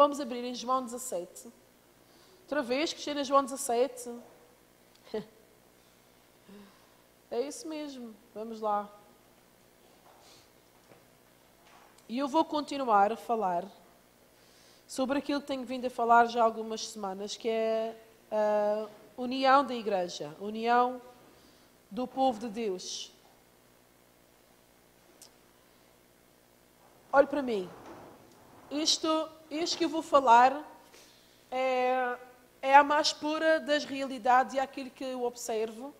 vamos abrir em João 17. Outra vez, Cristina, João 17. É isso mesmo, vamos lá. E eu vou continuar a falar sobre aquilo que tenho vindo a falar já há algumas semanas, que é a união da igreja, a união do povo de Deus. Olhe para mim, isto que eu vou falar é a mais pura das realidades e é aquilo que eu observo,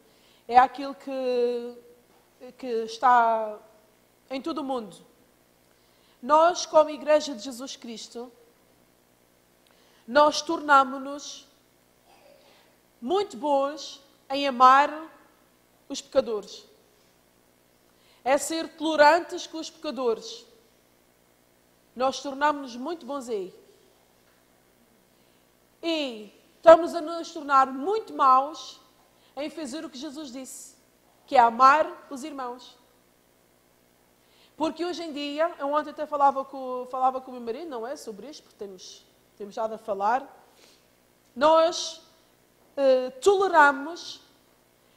é aquilo que está em todo o mundo. Nós, como Igreja de Jesus Cristo, nós tornamo-nos muito bons em amar os pecadores. É ser tolerantes com os pecadores. Nós tornamos-nos muito bons aí. E estamos a nos tornar muito maus em fazer o que Jesus disse, que é amar os irmãos. Porque hoje em dia, eu ontem até falava com o meu marido, não é sobre isto, porque temos já a falar, nós toleramos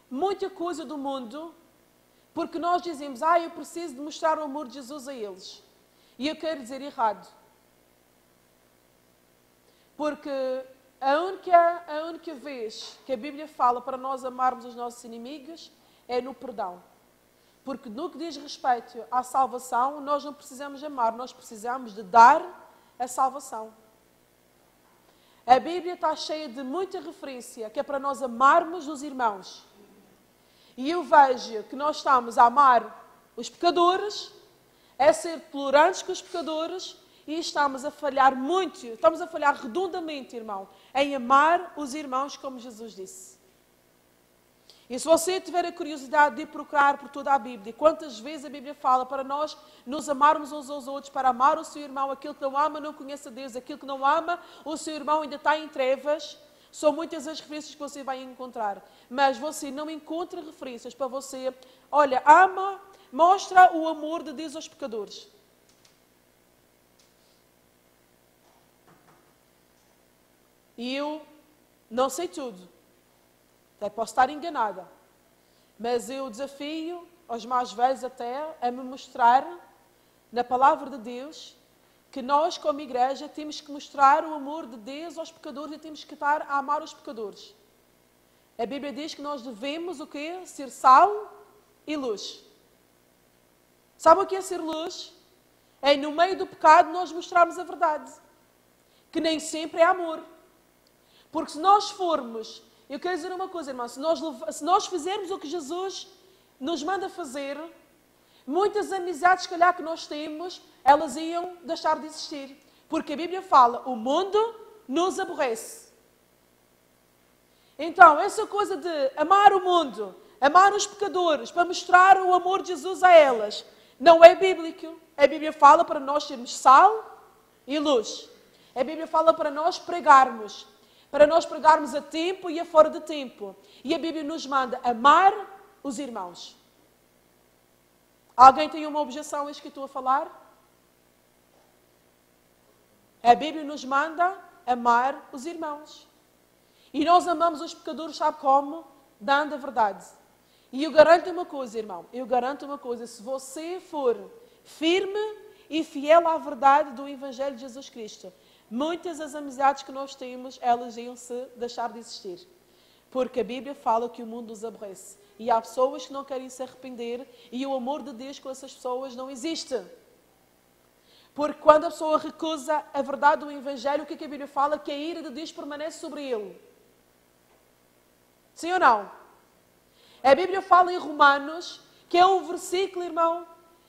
muita coisa do mundo, porque nós dizemos, eu preciso de mostrar o amor de Jesus a eles. E eu quero dizer errado. Porque a única vez que a Bíblia fala para nós amarmos os nossos inimigos é no perdão. Porque no que diz respeito à salvação, nós não precisamos amar, nós precisamos de dar a salvação. A Bíblia está cheia de muita referência que é para nós amarmos os irmãos. E eu vejo que nós estamos a amar os pecadores, a ser tolerantes com os pecadores e estamos a falhar muito, estamos a falhar redondamente, irmão, em amar os irmãos como Jesus disse. E se você tiver a curiosidade de procurar por toda a Bíblia, quantas vezes a Bíblia fala para nós nos amarmos uns aos outros, para amar o seu irmão, aquele que não ama não conhece a Deus, aquele que não ama o seu irmão ainda está em trevas, são muitas as referências que você vai encontrar. Mas você não encontra referências para você, olha, ama, mostra o amor de Deus aos pecadores. E eu não sei tudo. Até posso estar enganada. Mas eu desafio aos mais velhos até a me mostrar na palavra de Deus que nós, como igreja, temos que mostrar o amor de Deus aos pecadores e temos que estar a amar os pecadores. A Bíblia diz que nós devemos o quê? Ser sal e luz. Sabe o que é ser luz? É no meio do pecado nós mostrarmos a verdade. Que nem sempre é amor. Porque se nós formos... Eu quero dizer uma coisa, irmão, se nós fizermos o que Jesus nos manda fazer, muitas amizades, se calhar, que nós temos, elas iam deixar de existir. Porque a Bíblia fala, o mundo nos aborrece. Então, essa coisa de amar o mundo, amar os pecadores, para mostrar o amor de Jesus a elas, não é bíblico. A Bíblia fala para nós sermos sal e luz. A Bíblia fala para nós pregarmos. Para nós pregarmos a tempo e a fora de tempo. E a Bíblia nos manda amar os irmãos. Alguém tem uma objeção a isto que eu estou a falar? A Bíblia nos manda amar os irmãos. E nós amamos os pecadores, sabe como? Dando a verdade. E eu garanto uma coisa, irmão. Eu garanto uma coisa. Se você for firme e fiel à verdade do Evangelho de Jesus Cristo, muitas das amizades que nós temos, elas iam-se deixar de existir. Porque a Bíblia fala que o mundo nos aborrece. E há pessoas que não querem se arrepender e o amor de Deus com essas pessoas não existe. Porque quando a pessoa recusa a verdade do Evangelho, o que a Bíblia fala? Que a ira de Deus permanece sobre ele. Sim ou não? A Bíblia fala em Romanos, que é um versículo, irmão,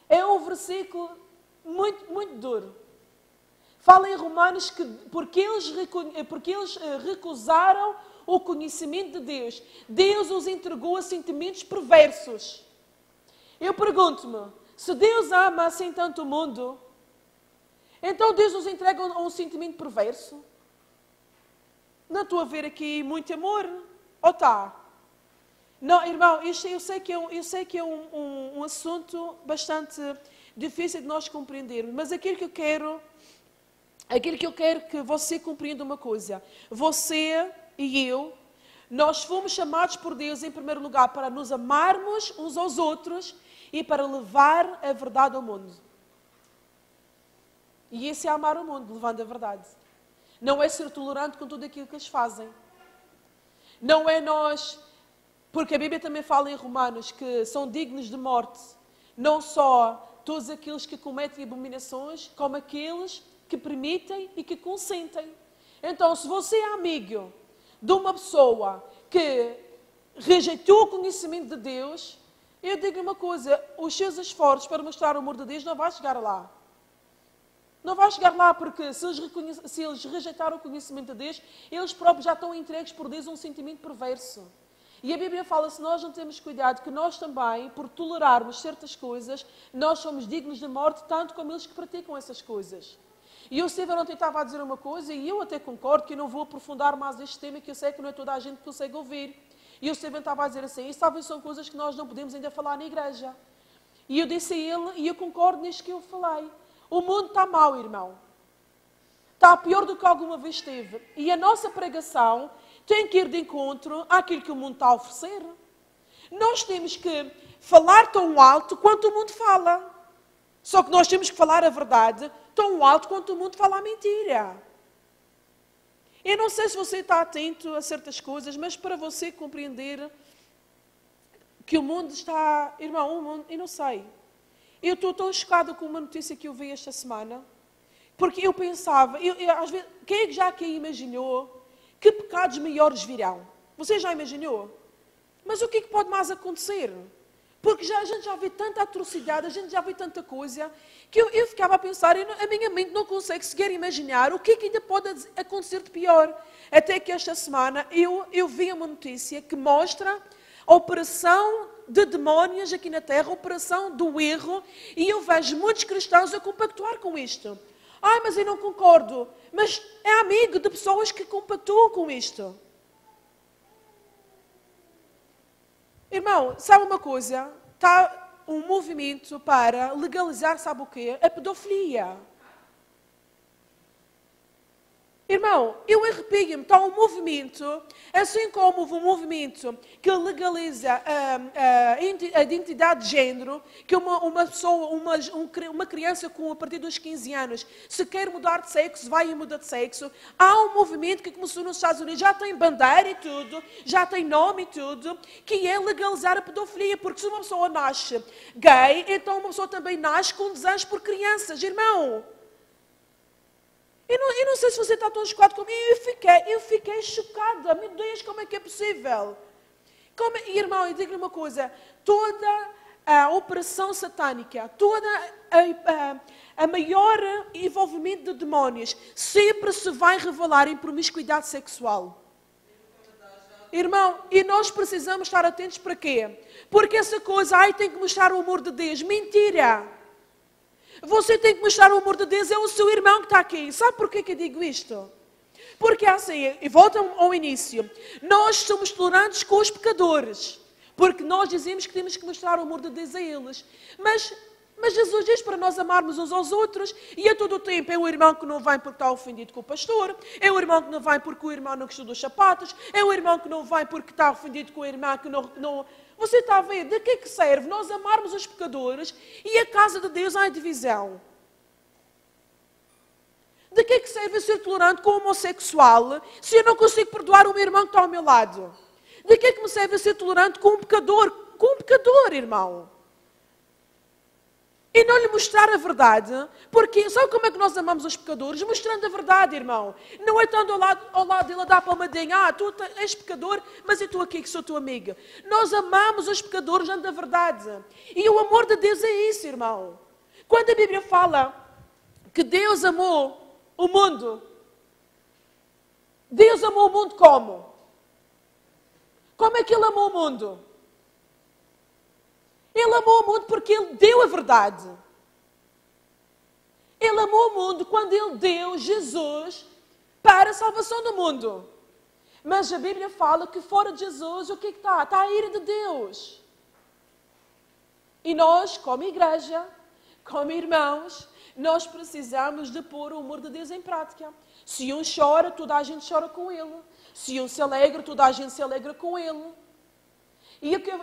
é um versículo muito, muito duro. Fala em Romanos que porque eles recusaram o conhecimento de Deus, Deus os entregou a sentimentos perversos. Eu pergunto-me, se Deus ama assim tanto o mundo, então Deus nos entrega a um sentimento perverso? Não estou a ver aqui muito amor, ou está? Não, irmão, eu sei que é um assunto bastante difícil de nós compreendermos, mas aquilo que eu quero aquilo que eu quero que você compreenda uma coisa. Você e eu, nós fomos chamados por Deus, em primeiro lugar, para nos amarmos uns aos outros e para levar a verdade ao mundo. E esse é amar o mundo, levando a verdade. Não é ser tolerante com tudo aquilo que eles fazem. Não é nós, porque a Bíblia também fala em Romanos que são dignos de morte, não só todos aqueles que cometem abominações, como aqueles que permitem e que consentem. Então, se você é amigo de uma pessoa que rejeitou o conhecimento de Deus, eu digo uma coisa, os seus esforços para mostrar o amor de Deus não vai chegar lá. Não vai chegar lá porque se eles rejeitaram o conhecimento de Deus, eles próprios já estão entregues por Deus a um sentimento perverso. E a Bíblia fala, se nós não temos cuidado, que nós também, por tolerarmos certas coisas, nós somos dignos de morte, tanto como eles que praticam essas coisas. E o Steven ontem estava a dizer uma coisa, e eu até concordo que eu não vou aprofundar mais este tema, que eu sei que não é toda a gente que consegue ouvir. E o Steven estava a dizer assim, isso talvez são coisas que nós não podemos ainda falar na igreja. E eu disse a ele, e eu concordo nisto que eu falei, o mundo está mau, irmão. Está pior do que alguma vez esteve. E a nossa pregação tem que ir de encontro àquilo que o mundo está a oferecer. Nós temos que falar tão alto quanto o mundo fala. Só que nós temos que falar a verdade tão alto quanto o mundo fala a mentira. Eu não sei se você está atento a certas coisas, mas para você compreender que o mundo está... Irmão, o mundo, eu não sei. Eu estou tão chocada com uma notícia que eu vi esta semana, porque eu pensava, às vezes, quem é que já aqui imaginou que pecados maiores virão? Você já imaginou? Mas o que é que pode mais acontecer? Porque a gente já vê tanta atrocidade, a gente já vê tanta coisa, que eu ficava a pensar, a minha mente não consegue sequer imaginar o que é que ainda pode acontecer de pior. Até que esta semana eu vi uma notícia que mostra a operação de demónios aqui na Terra, a operação do erro, e eu vejo muitos cristãos a compactuar com isto. Mas eu não concordo. Mas é amigo de pessoas que compactuam com isto. Irmão, sabe uma coisa? Está um movimento para legalizar, sabe o quê? A pedofilia. Irmão, eu arrepio-me, está um movimento, assim como houve um movimento que legaliza a identidade de género, que uma pessoa, uma criança a partir dos 15 anos, se quer mudar de sexo, vai e muda de sexo. Há um movimento que começou nos Estados Unidos, já tem bandeira e tudo, já tem nome e tudo, que é legalizar a pedofilia, porque se uma pessoa nasce gay, então uma pessoa também nasce com desejo por crianças, irmão. Eu não sei se você está tão chocado comigo. Eu fiquei chocada. Meu Deus, como é que é possível? Irmão, eu digo-lhe uma coisa. Toda a operação satânica, toda a maior envolvimento de demónios, sempre se vai revelar em promiscuidade sexual. Irmão, e nós precisamos estar atentos para quê? Porque essa coisa, tem que mostrar o amor de Deus. Mentira! Você tem que mostrar o amor de Deus, é o seu irmão que está aqui. Sabe porquê que eu digo isto? Porque assim, e volta ao início, nós somos tolerantes com os pecadores, porque nós dizemos que temos que mostrar o amor de Deus a eles. Mas Jesus diz para nós amarmos uns aos outros, e a todo o tempo é o irmão que não vem porque está ofendido com o pastor, é o irmão que não vem porque o irmão não gostou dos sapatos, é o irmão que não vem porque está ofendido com a irmã que não... Você está a ver de que é que serve nós amarmos os pecadores e a casa de Deus há divisão? De que é que serve ser tolerante com o homossexual se eu não consigo perdoar o meu irmão que está ao meu lado? De que é que me serve ser tolerante com um pecador? Com um pecador, irmão. E não lhe mostrar a verdade, porque sabe como é que nós amamos os pecadores? Mostrando a verdade, irmão. Não é estando ao lado dele a dar palmadinha, tu és pecador, mas eu estou aqui que sou tua amiga. Nós amamos os pecadores dando a verdade. E o amor de Deus é isso, irmão. Quando a Bíblia fala que Deus amou o mundo, Deus amou o mundo como? Como é que Ele amou o mundo? Ele amou o mundo porque Ele deu a verdade. Ele amou o mundo quando Ele deu Jesus para a salvação do mundo. Mas a Bíblia fala que fora de Jesus, o que é que está? Está a ira de Deus. E nós, como igreja, como irmãos, nós precisamos de pôr o amor de Deus em prática. Se um chora, toda a gente chora com ele. Se um se alegra, toda a gente se alegra com ele.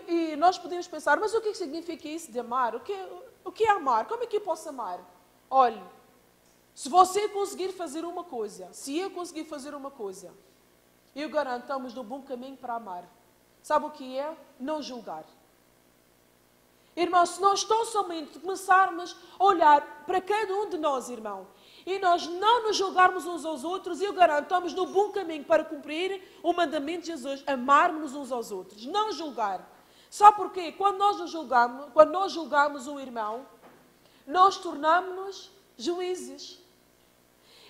E nós podemos pensar, mas o que significa isso de amar? O que é amar? Como é que eu posso amar? Olhe, se você conseguir fazer uma coisa, se eu conseguir fazer uma coisa, eu garanto, estamos no bom caminho para amar. Sabe o que é? Não julgar. Irmão, se nós tão somente começarmos a olhar para cada um de nós, irmão, e nós não nos julgarmos uns aos outros, eu garanto, estamos no bom caminho para cumprir o mandamento de Jesus, amarmos uns aos outros, não julgar. Sabe porquê? Quando nós julgamos um irmão, nós tornamos-nos juízes.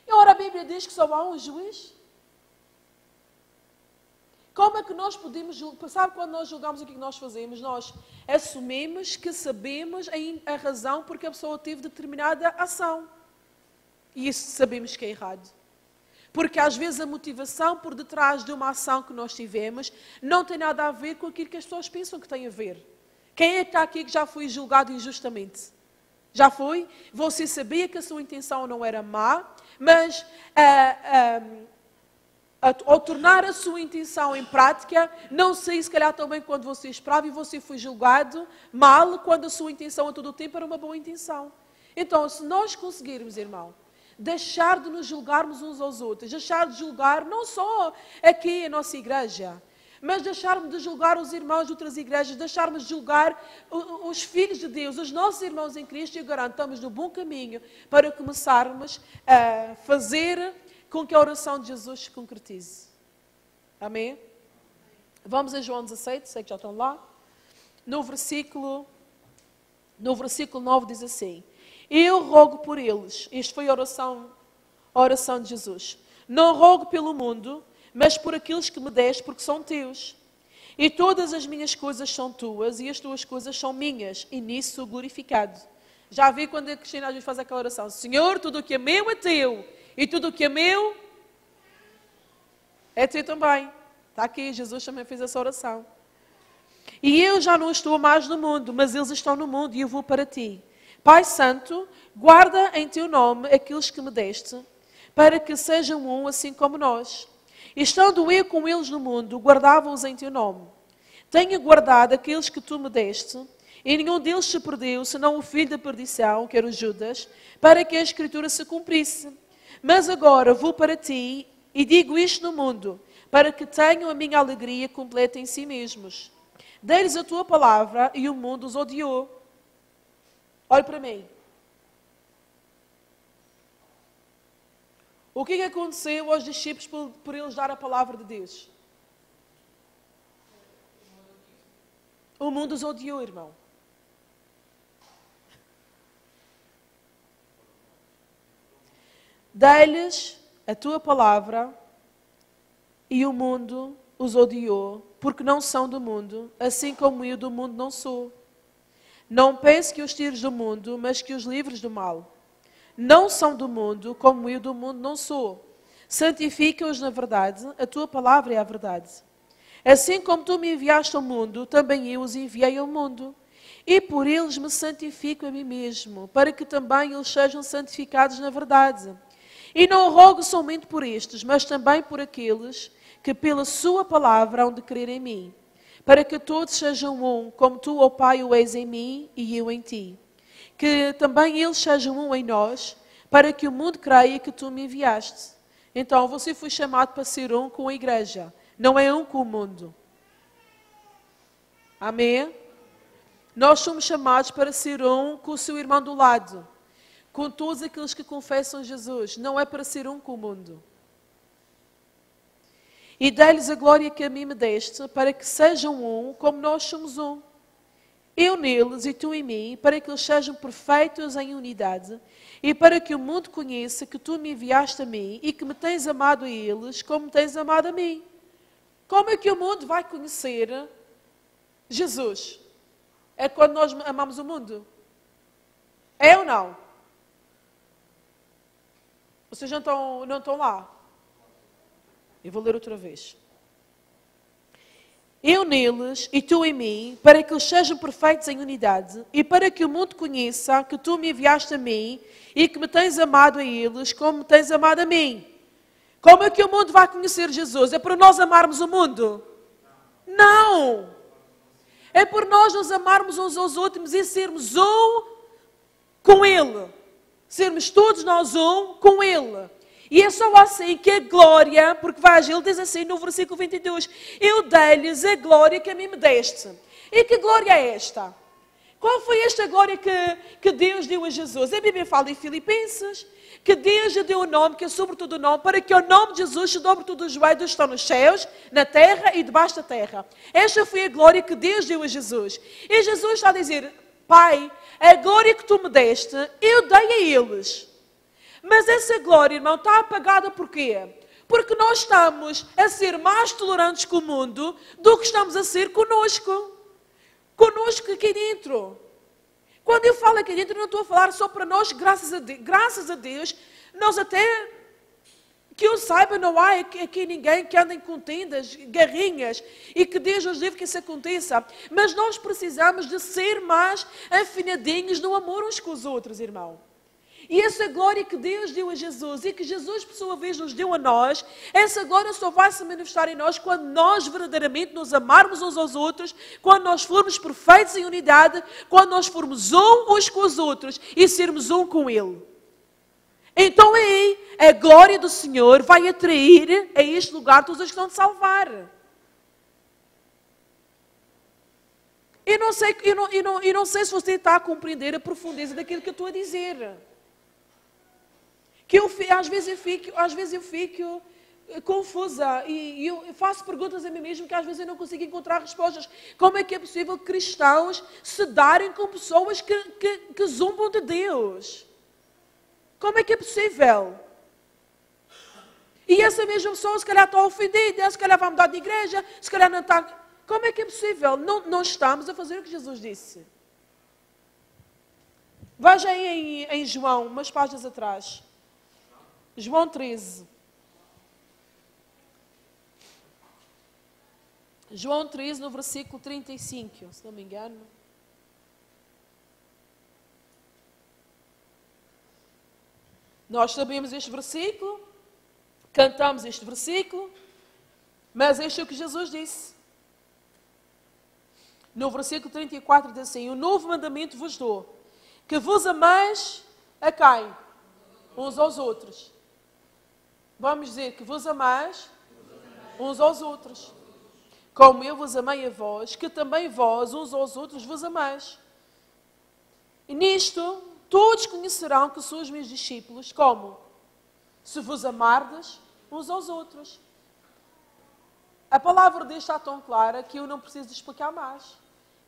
E ora, a Bíblia diz que só há um juiz. Como é que nós podemos julgar? Sabe quando nós julgamos o que nós fazemos? Nós assumimos que sabemos a razão porque a pessoa teve determinada ação. E isso sabemos que é errado. Porque às vezes a motivação por detrás de uma ação que nós tivemos não tem nada a ver com aquilo que as pessoas pensam que tem a ver. Quem é que está aqui que já foi julgado injustamente? Já foi? Você sabia que a sua intenção não era má, mas ao tornar a sua intenção em prática, não sei se calhar tão bem quanto você esperava e você foi julgado mal quando a sua intenção a todo o tempo era uma boa intenção. Então, se nós conseguirmos, irmão, deixar de nos julgarmos uns aos outros, deixar de julgar não só aqui a nossa igreja, mas deixarmos de julgar os irmãos de outras igrejas, deixarmos de julgar os filhos de Deus, os nossos irmãos em Cristo, e garanto, estamos no bom caminho para começarmos a fazer com que a oração de Jesus se concretize. Amém? Vamos a João 17, sei que já estão lá. No versículo 9 diz assim: eu rogo por eles. Isto foi a oração de Jesus. Não rogo pelo mundo, mas por aqueles que me deste, porque são teus. E todas as minhas coisas são tuas, e as tuas coisas são minhas, e nisso sou glorificado. Já vi quando a Cristina às vezes faz aquela oração: Senhor, tudo o que é meu é teu, e tudo o que é meu é teu também. Está aqui, Jesus também fez essa oração. E eu já não estou mais no mundo, mas eles estão no mundo, e eu vou para ti. Pai Santo, guarda em teu nome aqueles que me deste, para que sejam um assim como nós. Estando eu com eles no mundo, guardava-os em teu nome. Tenho guardado aqueles que tu me deste, e nenhum deles se perdeu, senão o filho da perdição, que era o Judas, para que a Escritura se cumprisse. Mas agora vou para ti, e digo isto no mundo, para que tenham a minha alegria completa em si mesmos. Dei-lhes a tua palavra, e o mundo os odiou. Olhe para mim. O que aconteceu aos discípulos por eles dar a palavra de Deus? O mundo os odiou, irmão. Dei-lhes a tua palavra e o mundo os odiou, porque não são do mundo, assim como eu do mundo não sou. Não pense que os tires do mundo, mas que os livres do mal. Não são do mundo, como eu do mundo não sou. Santifica-os na verdade, a tua palavra é a verdade. Assim como tu me enviaste ao mundo, também eu os enviei ao mundo. E por eles me santifico a mim mesmo, para que também eles sejam santificados na verdade. E não rogo somente por estes, mas também por aqueles que pela sua palavra hão de crer em mim, para que todos sejam um, como tu, ó Pai, o és em mim e eu em ti. Que também eles sejam um em nós, para que o mundo creia que tu me enviaste. Então, você foi chamado para ser um com a igreja, não é um com o mundo. Amém? Nós somos chamados para ser um com o seu irmão do lado, com todos aqueles que confessam Jesus, não é para ser um com o mundo. E dei-lhes a glória que a mim me deste, para que sejam um, como nós somos um. Eu neles e tu em mim, para que eles sejam perfeitos em unidade, e para que o mundo conheça que tu me enviaste a mim e que me tens amado a eles, como me tens amado a mim. Como é que o mundo vai conhecer Jesus? É quando nós amamos o mundo? É ou não? Vocês não estão lá? Eu vou ler outra vez. eu neles e tu em mim, para que eles sejam perfeitos em unidade e para que o mundo conheça que tu me enviaste a mim e que me tens amado a eles como me tens amado a mim. Como é que o mundo vai conhecer Jesus? É por nós amarmos o mundo? Não! É por nós nos amarmos uns aos outros e sermos um com Ele. Sermos todos nós um com Ele. E é só assim que a glória, porque ele diz assim no versículo 22, eu dei-lhes a glória que a mim me deste. E que glória é esta? Qual foi esta glória que Deus deu a Jesus? A Bíblia fala em Filipenses que Deus lhe deu o nome, que é sobre todo o nome, para que o nome de Jesus se dobre todos os joelhos que estão nos céus, na terra e debaixo da terra. Esta foi a glória que Deus deu a Jesus. E Jesus está a dizer, Pai, a glória que tu me deste, eu dei a eles. Mas essa glória, irmão, está apagada por quê? Porque nós estamos a ser mais tolerantes com o mundo do que estamos a ser conosco. Conosco aqui dentro. Quando eu falo aqui dentro, eu não estou a falar só para nós, graças a Deus, nós até, que eu saiba, não há aqui ninguém que ande em contendas, guerrinhas, e que Deus nos livre que isso aconteça. Mas nós precisamos de ser mais afinadinhos no amor uns com os outros, irmão. E essa glória que Deus deu a Jesus e que Jesus, por sua vez, nos deu a nós, essa glória só vai se manifestar em nós quando nós verdadeiramente nos amarmos uns aos outros, quando nós formos perfeitos em unidade, quando nós formos uns com os outros e sermos um com Ele. Então aí, a glória do Senhor vai atrair a este lugar todos os que estão de salvar. Eu não sei se você está a compreender a profundeza daquilo que eu estou a dizer. Que às vezes eu fico confusa e eu faço perguntas a mim mesmo que às vezes eu não consigo encontrar respostas. Como é que é possível cristãos se darem com pessoas que zombam de Deus? Como é que é possível? E essa mesma pessoa se calhar está ofendida, se calhar vai mudar de igreja, se calhar não está... Como é que é possível? Não estamos a fazer o que Jesus disse. Veja aí em João, umas páginas atrás. João 13. João 13, no versículo 35, se não me engano. Nós sabemos este versículo, cantamos este versículo, mas este é o que Jesus disse. No versículo 34 diz assim, o novo mandamento vos dou, que vos ameis a quem? Uns aos outros. Vamos dizer que vos ameis uns aos outros. Como eu vos amei a vós, que também vós uns aos outros vos ameis. E nisto todos conhecerão que sois meus discípulos. Como? Se vos amardes uns aos outros. A palavra de Deus está tão clara que eu não preciso de explicar mais.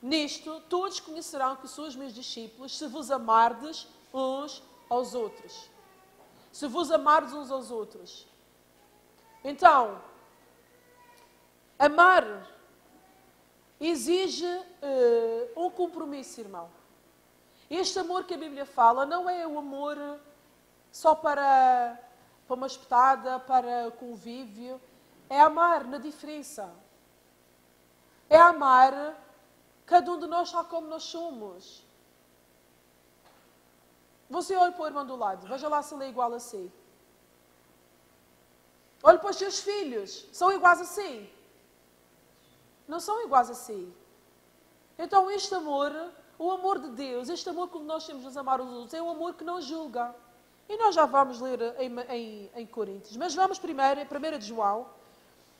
Nisto todos conhecerão que sois meus discípulos, se vos amardes uns aos outros. Se vos amardes uns aos outros. Então, amar exige um compromisso, irmão. Este amor que a Bíblia fala não é o amor só para uma espetada, para convívio. É amar na diferença. É amar cada um de nós tal como nós somos. Você olha para o irmão do lado, veja lá se ele é igual a si. Olhe para os seus filhos, são iguais a si? Não são iguais a si. Então este amor, o amor de Deus, este amor que nós temos de nos amar uns aos outros, é um amor que não julga. E nós já vamos ler em Coríntios. Mas vamos primeiro, em 1 de João,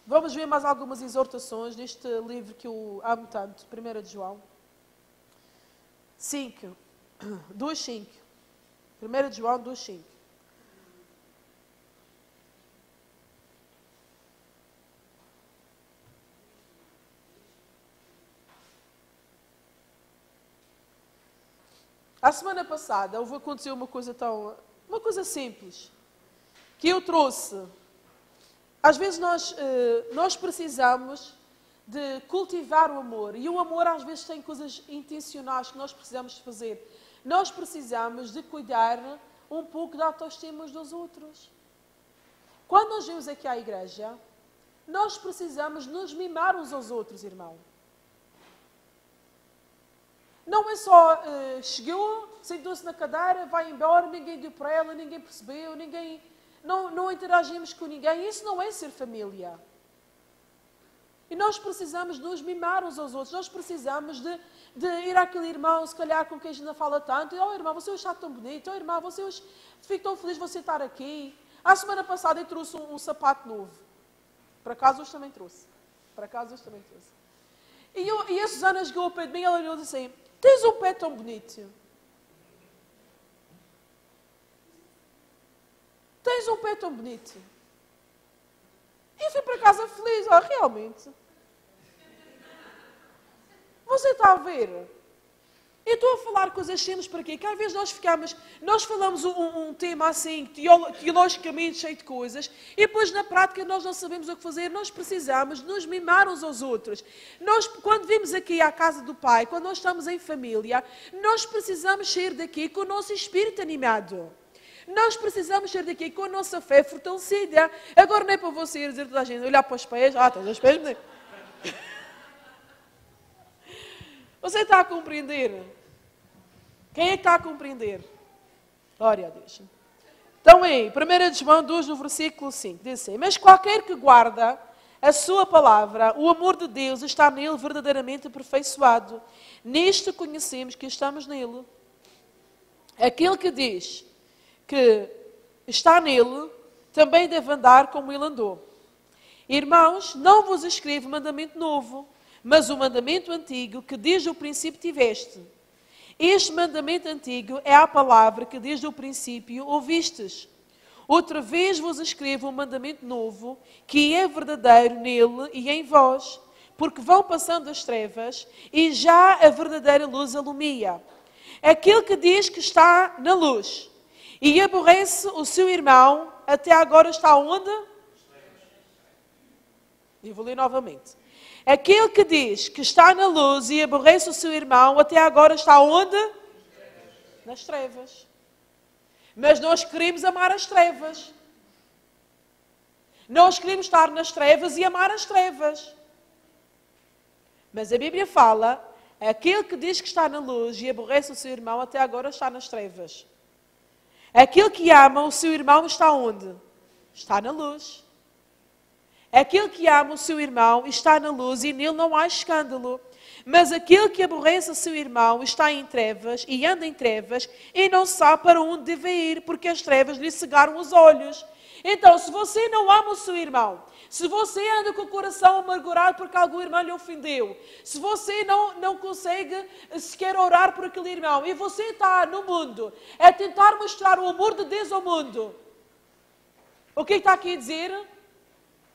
vamos ver mais algumas exortações deste livro que eu amo tanto, 1 de João. 2:5. 1 de João 2:5. A semana passada aconteceu uma coisa simples, que eu trouxe. Às vezes nós precisamos de cultivar o amor, e o amor às vezes tem coisas intencionais que nós precisamos de fazer. Nós precisamos de cuidar um pouco da autoestima uns dos outros. Quando nós vimos aqui à igreja, nós precisamos nos mimar uns aos outros, irmão. Não é só chegou, sentou-se na cadeira, vai embora, ninguém deu para ela, ninguém percebeu, não interagimos com ninguém. Isso não é ser família. E nós precisamos nos mimar uns aos outros. Nós precisamos de ir àquele irmão, se calhar com quem a gente não fala tanto. Oh, irmão, você hoje está tão bonito. Oh, irmão, você hoje fico tão feliz de você estar aqui. A semana passada eu trouxe um sapato novo. Por acaso hoje também trouxe. E a Susana chegou ao pé de mim e ela olhou e disse assim: tens um pé tão bonito. Tens um pé tão bonito. E eu fui para casa feliz. Oh, realmente. Você está a ver? Eu estou a falar coisas simples para quê? Que às vezes nós falamos um tema assim, teologicamente cheio de coisas, e depois na prática nós não sabemos o que fazer. Nós precisamos nos mimar uns aos outros. Nós, quando vimos aqui à casa do Pai, quando nós estamos em família, nós precisamos sair daqui com o nosso espírito animado. Nós precisamos sair daqui com a nossa fé fortalecida. Agora não é para você dizer toda a gente, olhar para os pés, estás os pés bonitos. Você está a compreender? Quem é que está a compreender? Glória a Deus. Então, em 1 João 2, no versículo 5, diz assim: mas qualquer que guarda a sua palavra, o amor de Deus está nele verdadeiramente aperfeiçoado. Nisto conhecemos que estamos nele. Aquele que diz que está nele, também deve andar como ele andou. Irmãos, não vos escrevo mandamento novo, mas o mandamento antigo que desde o princípio tiveste. Este mandamento antigo é a palavra que desde o princípio ouvistes. Outra vez vos escrevo um mandamento novo, que é verdadeiro nele e em vós, porque vão passando as trevas e já a verdadeira luz alumia. Aquele que diz que está na luz e aborrece o seu irmão, até agora está onde? E vou ler novamente. Aquele que diz que está na luz e aborrece o seu irmão, até agora está onde? Nas trevas. Mas nós queremos amar as trevas. Nós queremos estar nas trevas e amar as trevas. Mas a Bíblia fala, aquele que diz que está na luz e aborrece o seu irmão, até agora está nas trevas. Aquele que ama o seu irmão está onde? Está na luz. Aquele que ama o seu irmão está na luz e nele não há escândalo. Mas aquele que aborrece o seu irmão está em trevas e anda em trevas e não sabe para onde deve ir, porque as trevas lhe cegaram os olhos. Então, se você não ama o seu irmão, se você anda com o coração amargurado porque algum irmão lhe ofendeu, se você não consegue sequer orar por aquele irmão e você está no mundo a tentar mostrar o amor de Deus ao mundo, o que está aqui a dizer?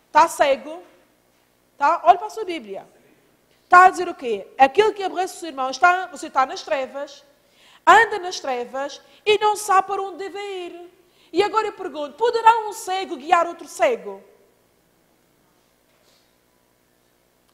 Está cego? Tá? Olha para a sua Bíblia. Está a dizer o quê? Aquele que aborrece o seu irmão, você está nas trevas, anda nas trevas e não sabe para onde deve ir. E agora eu pergunto, poderá um cego guiar outro cego?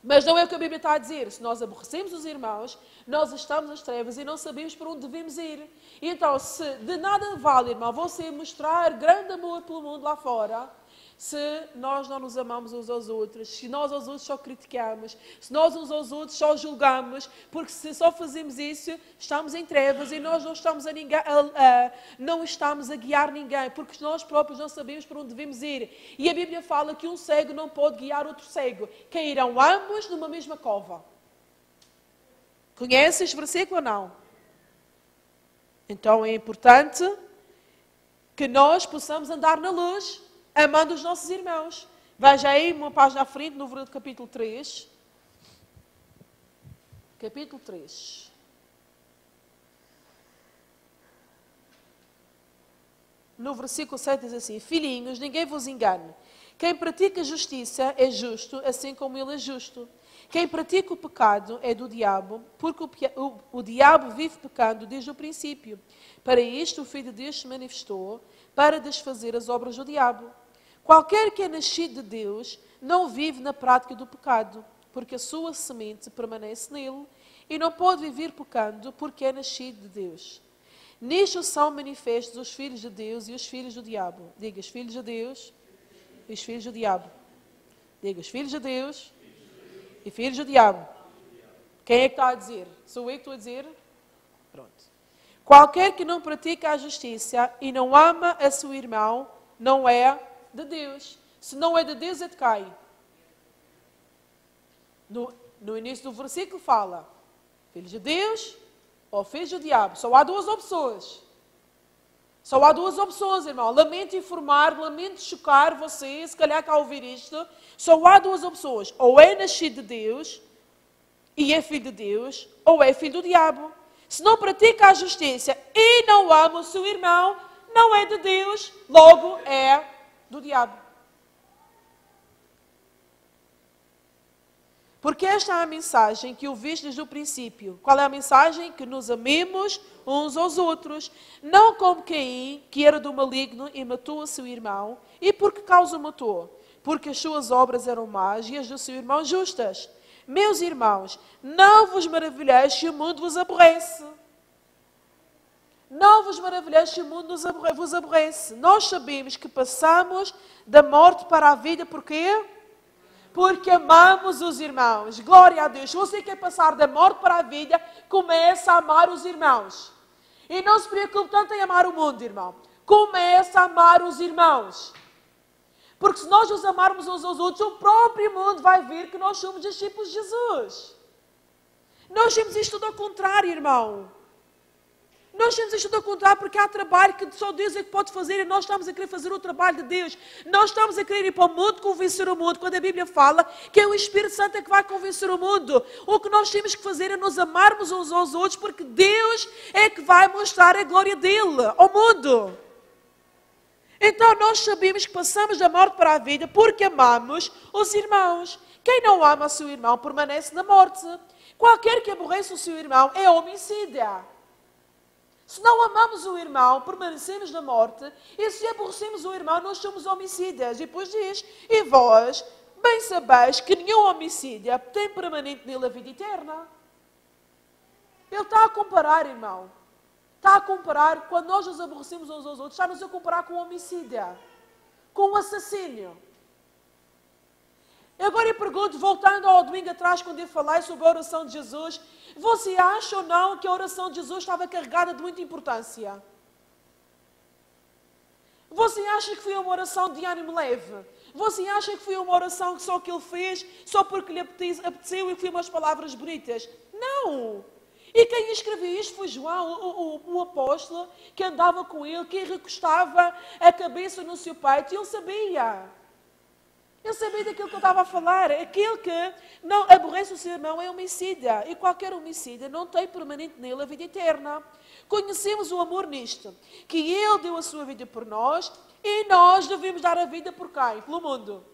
Mas não é o que a Bíblia está a dizer. Se nós aborrecemos os irmãos, nós estamos nas trevas e não sabemos para onde devemos ir. E então, se de nada vale, irmão, você mostrar grande amor pelo mundo lá fora, se nós não nos amamos uns aos outros, se nós aos outros só criticamos, se nós uns aos outros só julgamos, porque se só fazemos isso, estamos em trevas e nós não estamos não estamos a guiar ninguém, porque nós próprios não sabemos para onde devemos ir. E a Bíblia fala que um cego não pode guiar outro cego, cairão ambos numa mesma cova. Conhece este versículo ou não? Então é importante que nós possamos andar na luz, amando os nossos irmãos. Veja aí uma página à frente, no capítulo 3. Capítulo 3. No versículo 7 diz assim: filhinhos, ninguém vos engane. Quem pratica justiça é justo, assim como ele é justo. Quem pratica o pecado é do diabo, porque o diabo vive pecando desde o princípio. Para isto o Filho de Deus se manifestou, para desfazer as obras do diabo. Qualquer que é nascido de Deus não vive na prática do pecado, porque a sua semente permanece nele e não pode viver pecando porque é nascido de Deus. Nisto são manifestos os filhos de Deus e os filhos do diabo. Diga, os filhos de Deus e os filhos do diabo. Diga, os filhos de Deus e filhos do diabo. Quem é que está a dizer? Sou eu que estou a dizer? Pronto. Qualquer que não pratica a justiça e não ama a seu irmão, não é de Deus. Se não é de Deus, é de quem? No início do versículo fala, filhos de Deus ou filhos do diabo. Só há duas opções. Só há duas opções, irmão. Lamento informar, lamento chocar você, se calhar cá ouvir isto. Só há duas opções. Ou é nascido de Deus e é filho de Deus, ou é filho do diabo. Se não pratica a justiça e não ama o seu irmão, não é de Deus, logo é do diabo. Porque esta é a mensagem que ouviste desde o princípio. Qual é a mensagem? Que nos amemos uns aos outros. Não como Caim, que era do maligno e matou o seu irmão. E por que causa o matou? Porque as suas obras eram más e as do seu irmão justas. Meus irmãos, não vos maravilheis se o mundo vos aborrece. Não vos maravilheis se o mundo vos aborrece. Nós sabemos que passamos da morte para a vida. Porquê? Porque amamos os irmãos. Glória a Deus. Se você quer passar da morte para a vida, começa a amar os irmãos. E não se preocupe tanto em amar o mundo, irmão. Começa a amar os irmãos. Porque se nós os amarmos uns aos outros, o próprio mundo vai ver que nós somos discípulos de Jesus. Nós temos isto tudo ao contrário, irmão. Nós temos isto tudo ao contrário porque há trabalho que só Deus é que pode fazer e nós estamos a querer fazer o trabalho de Deus. Nós estamos a querer ir para o mundo, convencer o mundo, quando a Bíblia fala que é o Espírito Santo é que vai convencer o mundo. O que nós temos que fazer é nos amarmos uns aos outros, porque Deus é que vai mostrar a glória dele ao mundo. Então nós sabemos que passamos da morte para a vida porque amamos os irmãos. Quem não ama o seu irmão permanece na morte. Qualquer que aborreça o seu irmão é homicida. Se não amamos o irmão, permanecemos na morte. E se aborrecemos o irmão, nós somos homicidas. E depois diz, e vós bem sabeis que nenhum homicida tem permanente nele a vida eterna. Ele está a comparar, irmão. Está a comparar, quando nós nos aborrecemos uns aos outros, está-nos a comparar com o homicida, com o assassínio. Agora eu pergunto, voltando ao domingo atrás, quando eu falei sobre a oração de Jesus, você acha ou não que a oração de Jesus estava carregada de muita importância? Você acha que foi uma oração de ânimo leve? Você acha que foi uma oração que só que ele fez, só porque lhe apeteceu e que foi umas palavras bonitas? Não! E quem escreveu isto foi João, o apóstolo, que andava com ele, que recostava a cabeça no seu peito, e ele sabia. Ele sabia daquilo que eu estava a falar. Aquele que não aborrece o seu irmão é homicida. E qualquer homicida não tem permanente nele a vida eterna. Conhecemos o amor nisto. Que ele deu a sua vida por nós e nós devemos dar a vida por quem? Pelo mundo.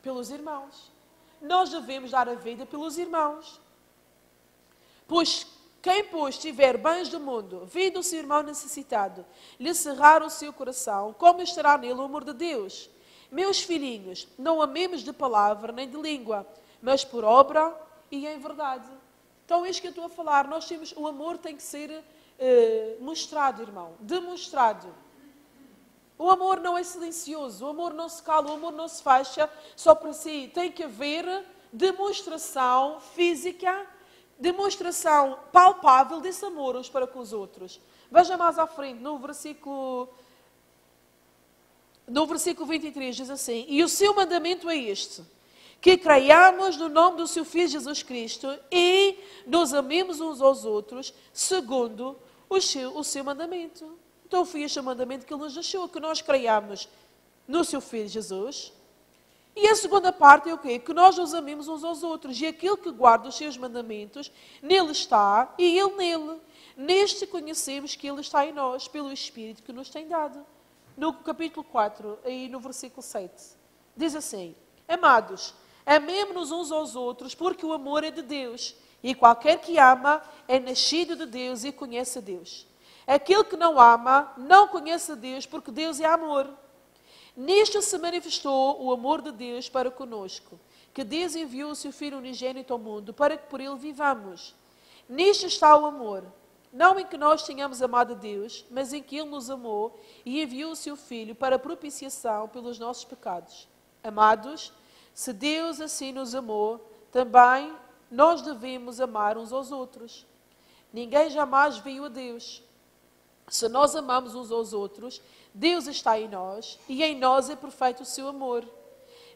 Pelos irmãos. Nós devemos dar a vida pelos irmãos. Pois quem, tiver bens do mundo, vindo o seu irmão necessitado, lhe cerrar o seu coração, como estará nele o amor de Deus? Meus filhinhos, não amemos de palavra nem de língua, mas por obra e em verdade. Então, isto que eu estou a falar, nós temos, o amor tem que ser mostrado, irmão, demonstrado. O amor não é silencioso, o amor não se cala, o amor não se fecha só para si. Tem que haver demonstração física, demonstração palpável desse amor uns para com os outros. Veja mais à frente, no versículo 23 diz assim, e o seu mandamento é este, que creiamos no nome do seu Filho Jesus Cristo e nos amemos uns aos outros, segundo o seu mandamento. Então foi este o mandamento que ele nos deixou, que nós creiamos no seu Filho Jesus. E a segunda parte é o quê? Que nós nos amemos uns aos outros. E aquele que guarda os seus mandamentos, nele está e ele nele. Neste conhecemos que ele está em nós, pelo Espírito que nos tem dado. No capítulo 4, aí no versículo 7, diz assim, amados, amemo-nos uns aos outros, porque o amor é de Deus. E qualquer que ama é nascido de Deus e conhece a Deus. Aquele que não ama, não conhece a Deus, porque Deus é amor. Nisto se manifestou o amor de Deus para conosco, que Deus enviou o seu Filho unigênito ao mundo, para que por ele vivamos. Nisto está o amor, não em que nós tenhamos amado a Deus, mas em que ele nos amou e enviou o seu Filho para propiciação pelos nossos pecados. Amados, Se Deus assim nos amou, também nós devemos amar uns aos outros. Ninguém jamais viu a Deus. Se nós amamos uns aos outros, Deus está em nós e em nós é perfeito o seu amor.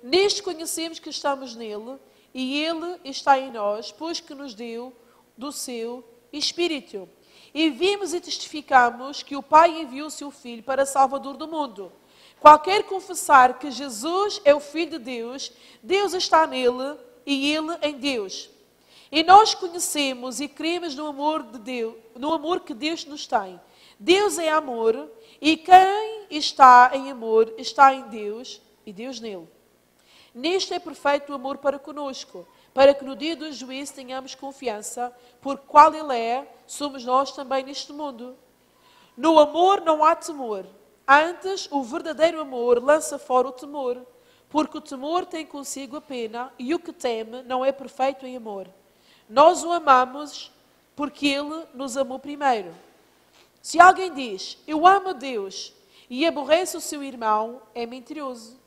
Neste conhecemos que estamos nele e ele está em nós, pois que nos deu do seu Espírito. E vimos e testificamos que o Pai enviou o seu Filho para Salvador do mundo. Qualquer confessar que Jesus é o Filho de Deus, Deus está nele e ele em Deus. E nós conhecemos e cremos no amor de Deus, no amor que Deus nos tem. Deus é amor e quem está em amor está em Deus e Deus nele. Neste é perfeito o amor para conosco, para que no dia do juízo tenhamos confiança, porque qual ele é, somos nós também neste mundo. No amor não há temor. Antes, o verdadeiro amor lança fora o temor, porque o temor tem consigo a pena e o que teme não é perfeito em amor. Nós o amamos porque ele nos amou primeiro. Se alguém diz, eu amo a Deus e aborrece o seu irmão, é mentiroso.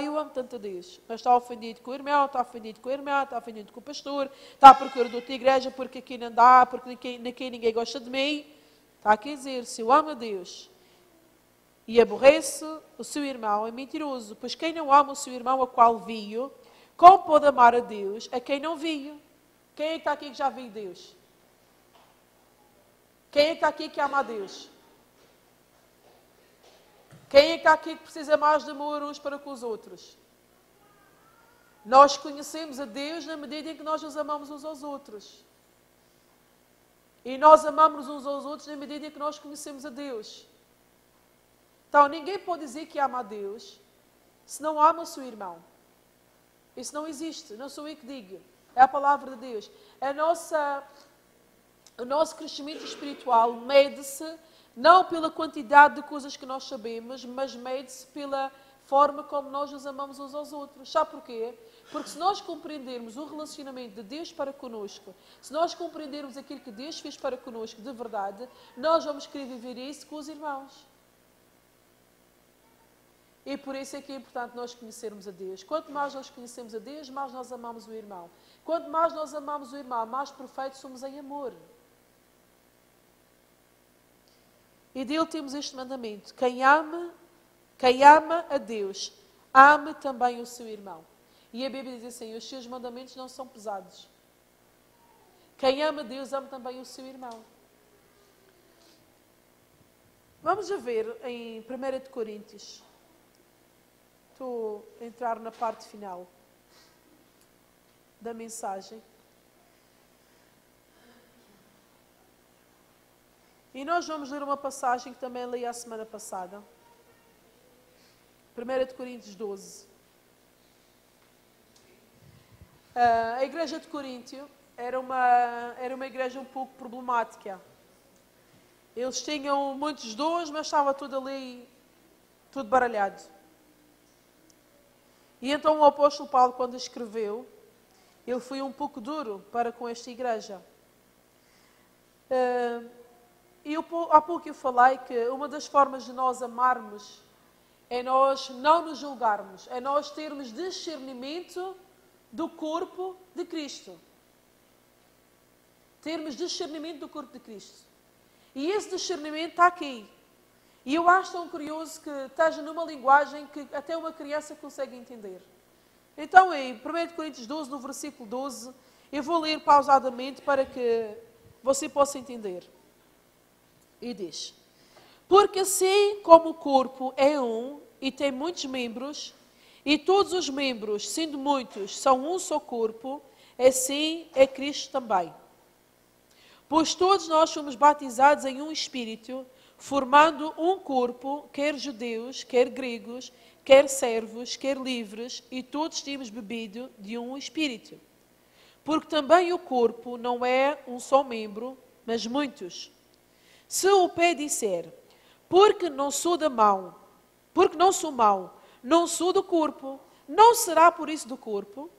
Eu amo tanto a Deus, mas está ofendido com o irmão, está ofendido com a irmã, está ofendido com o pastor, está à procura de outra igreja porque aqui não dá, porque aqui ninguém gosta de mim. Está a dizer, se eu amo a Deus e aborrece o seu irmão, é mentiroso. Pois quem não ama o seu irmão a qual viu, como pode amar a Deus a quem não viu? Quem é que está aqui que já viu Deus? Quem é que está aqui que ama a Deus? Quem é que está aqui que precisa mais de amor uns para com os outros? Nós conhecemos a Deus na medida em que nós nos amamos uns aos outros. E nós amamos uns aos outros na medida em que nós conhecemos a Deus. Então, ninguém pode dizer que ama a Deus se não ama o seu irmão. Isso não existe, não sou eu que digo. É a palavra de Deus. O nosso crescimento espiritual mede-se não pela quantidade de coisas que nós sabemos, mas mede-se pela forma como nós nos amamos uns aos outros. Sabe porquê? Porque se nós compreendermos o relacionamento de Deus para conosco, se nós compreendermos aquilo que Deus fez para conosco de verdade, nós vamos querer viver isso com os irmãos. E por isso é que é importante nós conhecermos a Deus. Quanto mais nós conhecemos a Deus, mais nós amamos o irmão. Quanto mais nós amamos o irmão, mais perfeitos somos em amor. E dele temos este mandamento. Quem ama a Deus, ame também o seu irmão. E a Bíblia diz assim, os seus mandamentos não são pesados. Quem ama a Deus, ama também o seu irmão. Vamos a ver em 1 de Coríntios. Estou a entrar na parte final da mensagem. E nós vamos ler uma passagem que também li a semana passada. 1 de Coríntios 12. A igreja de Coríntio era uma igreja um pouco problemática. Eles tinham muitos dons, mas estava tudo ali, tudo baralhado. E então o apóstolo Paulo, quando escreveu, ele foi um pouco duro para com esta igreja. E há pouco eu falei que uma das formas de nós amarmos é nós não nos julgarmos, é nós termos discernimento do corpo de Cristo. Termos discernimento do corpo de Cristo. E esse discernimento está aqui. E eu acho tão curioso que esteja numa linguagem que até uma criança consegue entender. Então, em 1 Coríntios 12, no versículo 12, eu vou ler pausadamente para que você possa entender. E diz, porque assim como o corpo é um e tem muitos membros, e todos os membros, sendo muitos, são um só corpo, assim é Cristo também. Pois todos nós fomos batizados em um Espírito, formando um corpo, quer judeus, quer gregos, quer servos, quer livres, e todos temos bebido de um Espírito. Porque também o corpo não é um só membro, mas muitos. Se o pé disser, porque não sou mão, não sou do corpo, não será por isso do corpo?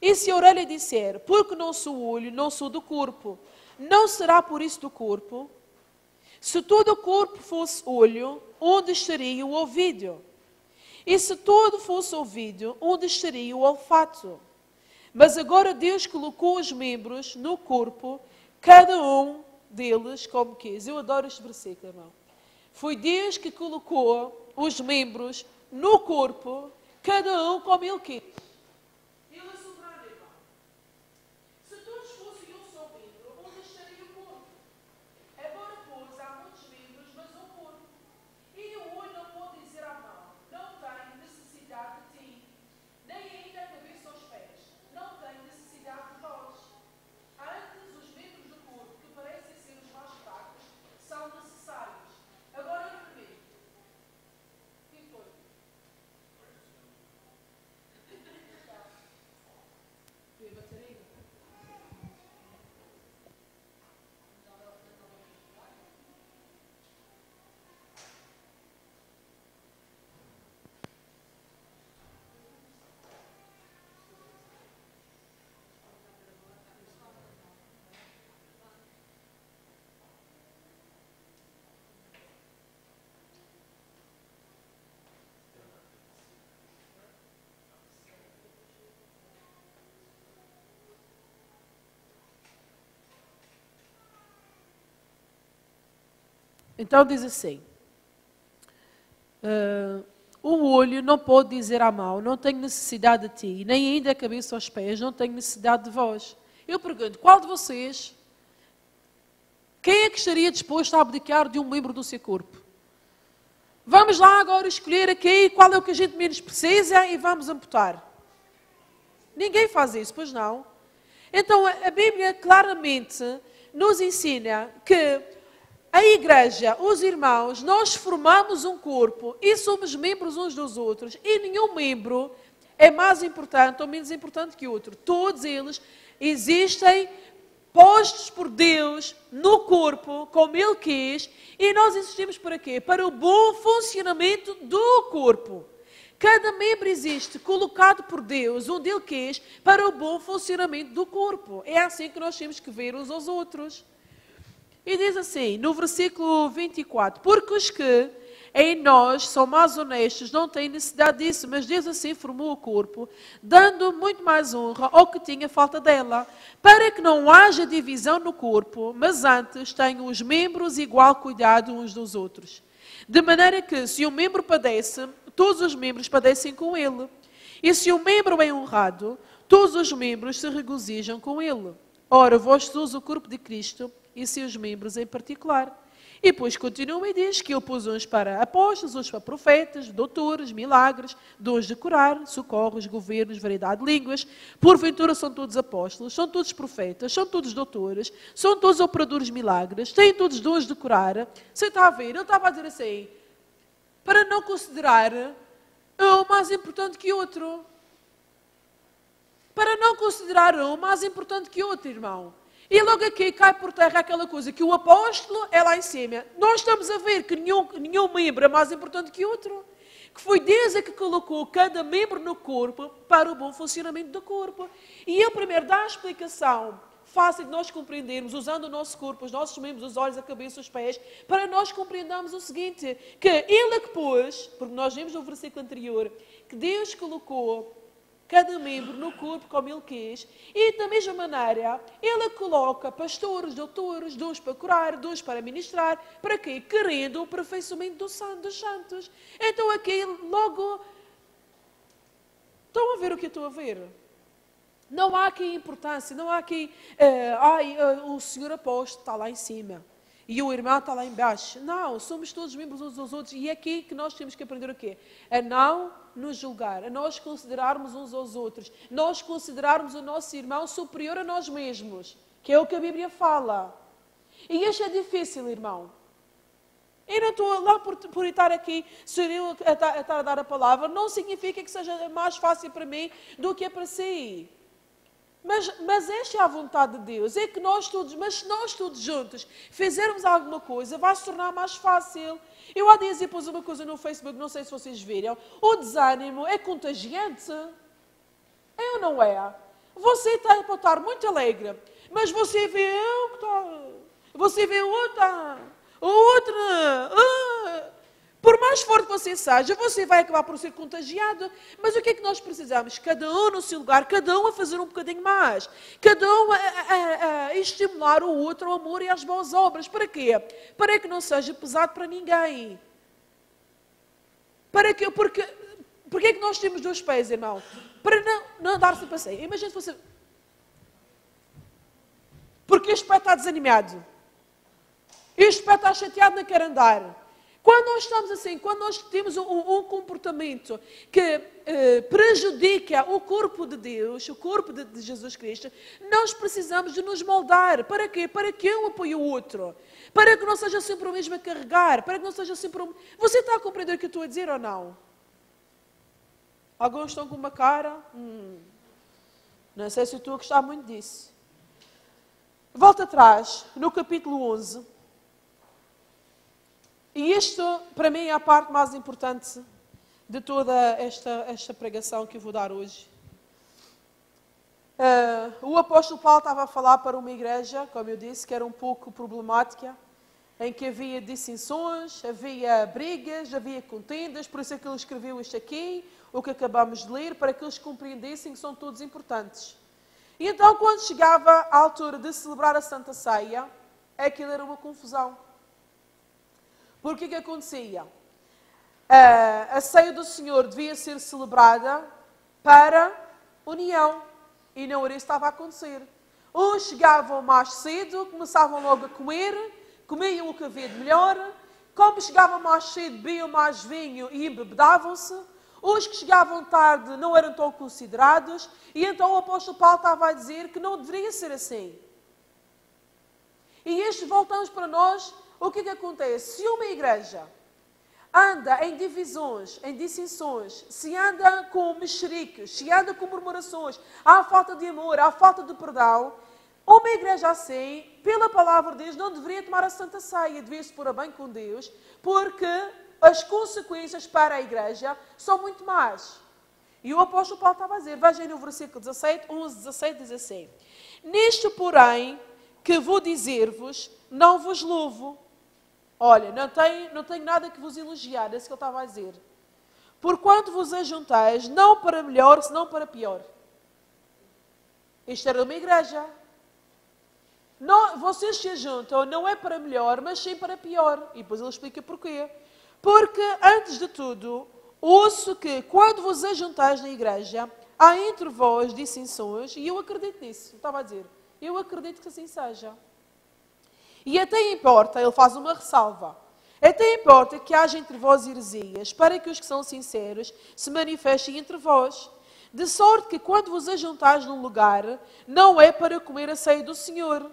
E se a orelha disser, porque não sou olho, não sou do corpo, não será por isso do corpo? Se todo o corpo fosse olho, onde estaria o ouvido? E se todo fosse ouvido, onde estaria o olfato? Mas agora Deus colocou os membros no corpo, cada um deles como quis. Eu adoro este versículo, irmão. Foi Deus que colocou os membros no corpo, cada um como Ele quis. Ele é soberano, irmão. Se todos fossem um só membro, onde estaria o corpo? Agora, pois, há muitos membros, mas um corpo. E o olho não pode dizer à mão, não tenho necessidade de ti, nem ainda a cabeça aos pés, não tenho necessidade de vós. Antes, os membros do corpo, que parecem ser os mais fracos, são necessários. Agora, olha para mim. Quem foi? Foi a bateria? Então diz assim, o olho não pode dizer à mão, não tenho necessidade de ti, nem ainda a cabeça aos pés, não tenho necessidade de vós. Eu pergunto, qual de vocês, quem é que estaria disposto a abdicar de um membro do seu corpo? Vamos lá agora escolher aqui qual é o que a gente menos precisa e vamos amputar. Ninguém faz isso, pois não? Então a Bíblia claramente nos ensina que a igreja, os irmãos, nós formamos um corpo e somos membros uns dos outros e nenhum membro é mais importante ou menos importante que o outro. Todos eles existem postos por Deus no corpo, como Ele quis, e nós existimos para quê? Para o bom funcionamento do corpo. Cada membro existe colocado por Deus, onde Ele quis, para o bom funcionamento do corpo. É assim que nós temos que ver uns aos outros. E diz assim, no versículo 24, porque os que em nós são mais honestos não têm necessidade disso, mas Deus assim formou o corpo, dando muito mais honra ao que tinha falta dela, para que não haja divisão no corpo, mas antes tenham os membros igual cuidado uns dos outros. De maneira que, se um membro padece, todos os membros padecem com ele. E se um membro é honrado, todos os membros se regozijam com ele. Ora, vós sois o corpo de Cristo, e seus membros em particular. E depois continua e diz que ele pôs uns para apóstolos, uns para profetas, doutores, milagres, dons de curar, socorros, governos, variedade de línguas. Porventura são todos apóstolos, são todos profetas, são todos doutores, são todos operadores de milagres, têm todos dons de curar. Você está a ver? Ele estava a dizer assim, para não considerar um mais importante que outro. Para não considerar um mais importante que outro, irmão. E logo aqui cai por terra aquela coisa que o apóstolo é lá em cima. Nós estamos a ver que nenhum membro é mais importante que outro. Que foi Deus que colocou cada membro no corpo para o bom funcionamento do corpo. E ele primeiro dá a explicação fácil de nós compreendermos, usando o nosso corpo, os nossos membros, os olhos, a cabeça, os pés, para nós compreendermos o seguinte, que ele é que pôs, porque nós vimos no versículo anterior, que Deus colocou cada membro no corpo como Ele quis. E da mesma maneira, Ele coloca pastores, doutores, dons para curar, dons para ministrar. Para quê? Querendo o aperfeiçoamento dos santos. Então aqui logo... Estão a ver o que eu estou a ver? Não há aqui importância, não há aqui... o senhor apóstolo está lá em cima. E o irmão está lá embaixo. Não, somos todos membros uns dos outros. E é aqui que nós temos que aprender o quê? A não nos julgar, a nós considerarmos uns aos outros, nós considerarmos o nosso irmão superior a nós mesmos, que é o que a Bíblia fala. E isto é difícil, irmão. Eu não estou lá por estar aqui, ser eu a estar a dar a palavra, não significa que seja mais fácil para mim do que é para si. Mas esta é a vontade de Deus, é que nós todos, mas se nós todos juntos fizermos alguma coisa, vai se tornar mais fácil. Eu há dias pus uma coisa no Facebook, não sei se vocês viram, o desânimo é contagiante. É ou não é? Você está para estar muito alegre, mas você vê você vê outra, Por mais forte você seja, você vai acabar por ser contagiado. Mas o que é que nós precisamos? Cada um no seu lugar, cada um a fazer um bocadinho mais. Cada um a estimular o outro ao amor e às boas obras. Para quê? Para que não seja pesado para ninguém. Porque é que nós temos 2 pés, irmão? Para não andar sempre assim. Imagina se você... Porque este pé está desanimado. Este pé está chateado, não quer andar. Quando nós estamos assim, quando nós temos um comportamento que prejudica o corpo de Deus, o corpo de Jesus Cristo, nós precisamos de nos moldar. Para quê? Para que um apoie o outro. Para que não seja sempre o mesmo a carregar. Para que não seja sempre o... Você está a compreender o que eu estou a dizer ou não? Alguns estão com uma cara... Não sei se eu estou a gostar muito disso. Volta atrás, no capítulo 11... E isto, para mim, é a parte mais importante de toda esta pregação que eu vou dar hoje. O apóstolo Paulo estava a falar para uma igreja, como eu disse, que era um pouco problemática, em que havia dissensões, havia brigas, havia contendas, por isso é que ele escreveu isto aqui, o que acabamos de ler, para que eles compreendessem que são todos importantes. E então, quando chegava a altura de celebrar a Santa Ceia, aquilo era uma confusão. Porque o que acontecia? A ceia do Senhor devia ser celebrada para união. E não era isso que estava a acontecer. Uns chegavam mais cedo, começavam logo a comer, comiam o que havia de melhor. Como chegavam mais cedo, bebiam mais vinho e embebedavam-se. Os que chegavam tarde não eram tão considerados. E então o apóstolo Paulo estava a dizer que não deveria ser assim. E isto voltamos para nós... O que acontece? Se uma igreja anda em divisões, em dissensões, se anda com mexericos, se anda com murmurações, há falta de amor, há falta de perdão, uma igreja assim, pela palavra de Deus, não deveria tomar a Santa Ceia, deveria se pôr a bem com Deus, porque as consequências para a igreja são muito más. E o apóstolo Paulo estava a dizer, vejam no versículo 17, 11, 17, diz assim: Nisto, porém, que vou dizer-vos, não vos louvo. Olha, não tenho nada que vos elogiar, é isso que ele estava a dizer. Porquanto vos ajuntais, não para melhor, senão para pior. Isto era uma igreja. Não, vocês se ajuntam, não é para melhor, mas sim para pior. E depois ele explica porquê. Porque, antes de tudo, ouço que, quando vos ajuntais na igreja, há entre vós dissensões, e eu acredito nisso, estava a dizer. Eu acredito que assim seja. E até importa, ele faz uma ressalva, até importa que haja entre vós heresias, para que os que são sinceros se manifestem entre vós. De sorte que quando vos ajuntais num lugar, não é para comer a ceia do Senhor.